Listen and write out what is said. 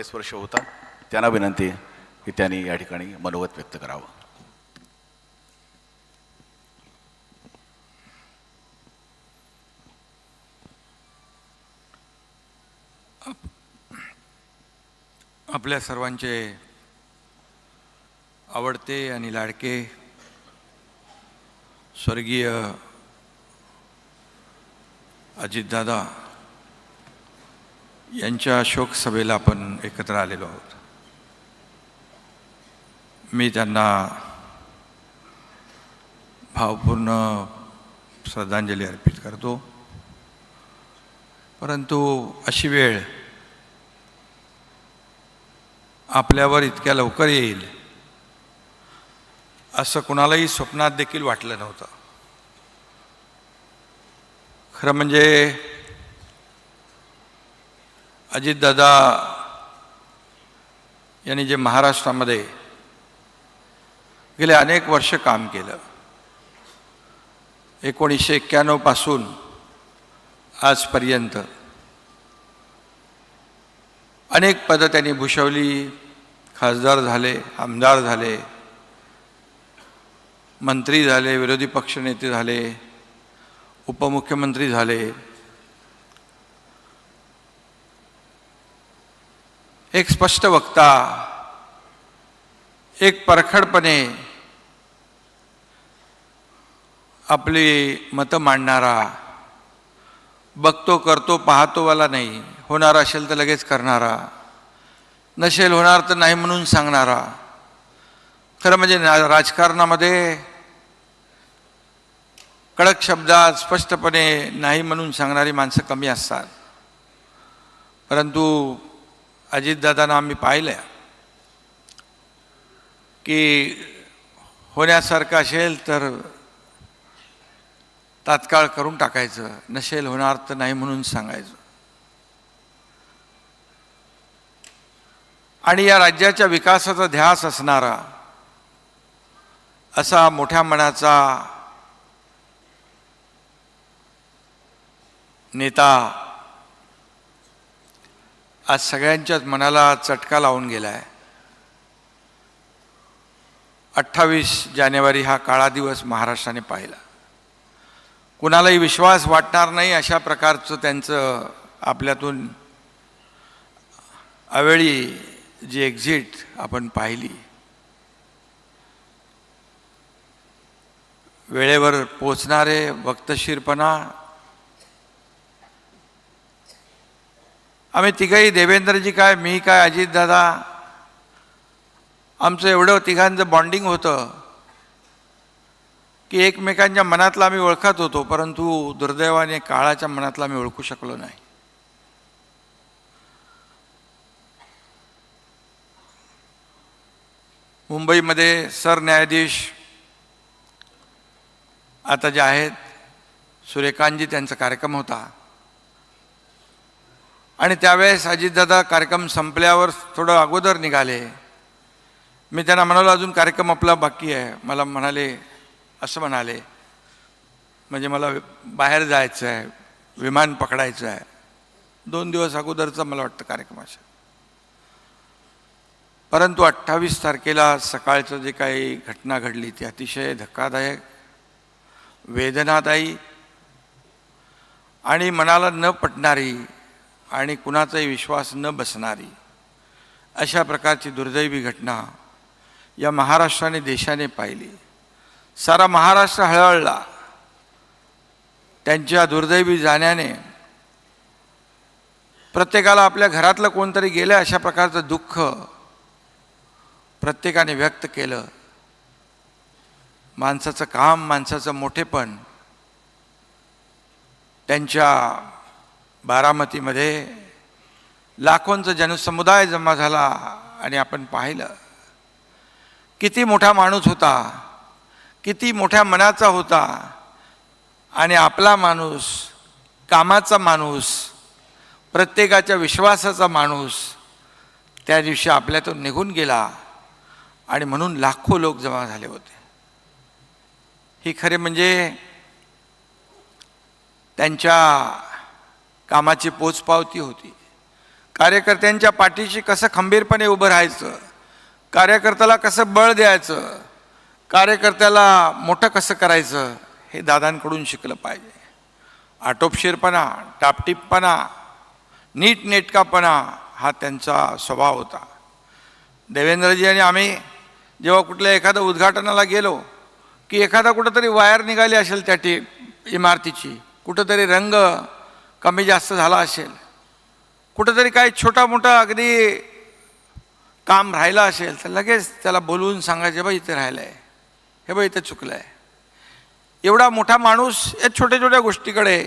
वर्ष होता. त्यांना विनंती की त्यांनी या ठिकाणी मनोगत व्यक्त करावं. आपल्या सर्वांचे आवडते आणि लाडके स्वर्गीय अजितदादा यांच्या शोक सभेला आपण एकत्र आलेलो आहोत. मी त्यांना भावपूर्ण श्रद्धांजली अर्पित करतो. परंतु अशी वेळ आपल्यावर इतक्या लवकर येईल असं कुणालाही स्वप्नात देखील वाटलं नव्हतं. खरं म्हणजे अजितदादा यांनी जे महाराष्ट्रामध्ये गेले अनेक वर्ष काम केलं, 1991 पासून आजपर्यंत अनेक पदं त्यांनी भूषवली. खासदार झाले, आमदार झाले, मंत्री झाले, विरोधी पक्षनेते झाले, उपमुख्यमंत्री झाले. एक स्पष्ट वक्ता, एक परखडपणे आपली मतं मांडणारा, बघतो करतो पाहतोवाला नाही, होणार असेल तर लगेच करणारा, नसेल होणार तर नाही म्हणून सांगणारा. खरं म्हणजे राजकारणामध्ये कडक शब्दात स्पष्टपणे नाही म्हणून सांगणारी माणसं कमी असतात. परंतु अजितदादांना आम्ही पाहिलं की होण्यासारखं असेल तर तात्काळ करून टाकायचं, नसेल होणार तर नाही म्हणून सांगायचं. आणि या राज्याच्या विकासाचा ध्यास असणारा असा मोठ्या मनाचा नेता आज सगळ्यांच्याच मनाला चटका लावून गेला आहे. 28 जानेवारी हा काळा दिवस महाराष्ट्राने पाहिला. कुणालाही विश्वास वाटणार नाही अशा प्रकारचं त्यांचं आपल्यातून अवेळी जी एक्झिट आपण पाहिली. वेळेवर पोचणारे, वक्तशीरपणा. आम्ही तिघही, देवेंद्रजी काय, मी काय, अजितदादा, आमचं एवढं तिघांचं बॉन्डिंग होतं की एकमेकांच्या मनातला आम्ही ओळखत होतो. परंतु दुर्दैवाने काळाच्या मनातला आम्ही ओळखू शकलो नाही. मुंबईमध्ये सरन्यायाधीश आता जे आहेत सूर्यकांतजी, त्यांचा कार्यक्रम होता. आणि त्यावेळेस अजितदादा कार्यक्रम संपल्यावर थोडं अगोदर निघाले. मी त्यांना म्हणालो अजून कार्यक्रम आपला बाकी आहे. मला म्हणाले, असं म्हणाले, म्हणजे मला बाहेर जायचं आहे, विमान पकडायचं आहे. 2 दिवस अगोदरचा मला वाटतं कार्यक्रम असेल. परंतु 28 तारखेला सकाळचं जे काही घटना घडली ती अतिशय धक्कादायक, वेदनादायी आणि मनाला न पटणारी आणि कुणाचाही विश्वास न बसणारी अशा प्रकारची दुर्दैवी घटना या महाराष्ट्राने, देशाने पाहिली. सारा महाराष्ट्र हळहळला त्यांच्या दुर्दैवी जाण्याने. प्रत्येकाला आपल्या घरातलं कोणतरी गेलं अशा प्रकारचं दुःख प्रत्येकाने व्यक्त केलं. माणसाचं काम, माणसाचं मोठेपण. त्यांच्या बारामतीमध्ये लाखोंचा जनसमुदाय जमा झाला आणि आपण पाहिलं किती मोठा माणूस होता, किती मोठ्या मनाचा होता. आणि आपला माणूस, कामाचा माणूस, प्रत्येकाच्या विश्वासाचा माणूस त्या दिवशी आपल्यातून निघून गेला. आणि म्हणून लाखो लोक जमा झाले होते. ही खरे म्हणजे त्यांच्या कामाची पोचपावती होती. कार्यकर्त्यांच्या पाठीशी कसं खंबीरपणे उभं राहायचं, कार्यकर्त्याला कसं बळ द्यायचं, कार्यकर्त्याला मोठं कसं करायचं, हे दादांकडून शिकलं पाहिजे. आटोपशीरपणा, टापटीपपणा, नीटनेटकापणा हा त्यांचा स्वभाव होता. देवेंद्रजी आणि आम्ही जेव्हा कुठल्या एखाद्या उद्घाटनाला गेलो की एखादा कुठंतरी वायर निघाली असेल त्या इमारतीची, कुठंतरी रंग कमी जास्त झाला असेल, कुठंतरी काही छोटा मोठा अगदी काम राहिलं असेल तर लगेच त्याला बोलवून सांगायचे, बाई इथे राहिलं आहे, हे बाई इथे चुकलं आहे. एवढा मोठा माणूस या छोट्या छोट्या गोष्टीकडे